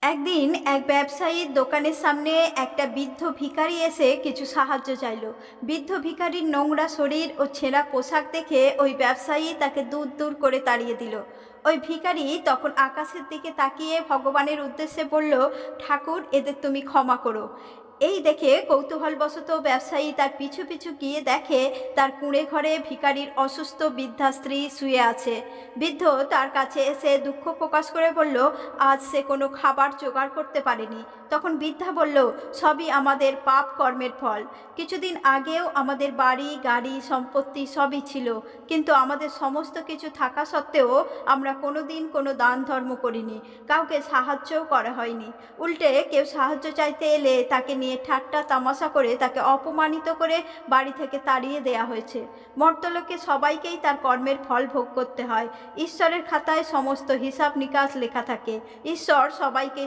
একদিন এক ব্যবসায়ীর দোকানের সামনে একটা বৃদ্ধ ভিখারি এসে কিছু সাহায্য চাইলো। বৃদ্ধ ভিখারির নোংরা শরীর ও ছেঁড়া পোশাক দেখে ওই ব্যবসায়ী তাকে দূর দূর করে তাড়িয়ে দিল। ওই ভিখারি তখন আকাশের দিকে তাকিয়ে ভগবানের উদ্দেশ্যে বলল, ঠাকুর, এদের তুমি ক্ষমা করো। এই দেখে কৌতূহলবশত ব্যবসায়ী তার পিছু পিছু গিয়ে দেখে তার কুঁড়ে ঘরে ভিখারির অসুস্থ বৃদ্ধা স্ত্রী শুয়ে আছে। বৃদ্ধ তার কাছে এসে দুঃখ প্রকাশ করে বলল, আজ সে কোনো খাবার জোগাড় করতে পারেনি। তখন বৃদ্ধা বলল, সবই আমাদের পাপ কর্মের ফল। কিছুদিন আগেও আমাদের বাড়ি গাড়ি সম্পত্তি সবই ছিল, কিন্তু আমাদের সমস্ত কিছু থাকা সত্ত্বেও আমরা কোনোদিন কোনো দান ধর্ম করিনি, কাউকে সাহায্যও করা হয়নি। উল্টে কেউ সাহায্য চাইতে এলে তাকে নিয়ে ঠাট্টা তামাশা করে তাকে অপমানিত করে বাড়ি থেকে তাড়িয়ে দেয়া হয়েছে। মর্ত্যলোকে সবাইকেই তার কর্মের ফল ভোগ করতে হয়। ঈশ্বরের খাতায় সমস্ত হিসাব নিকাশ লেখা থাকে। ঈশ্বর সবাইকে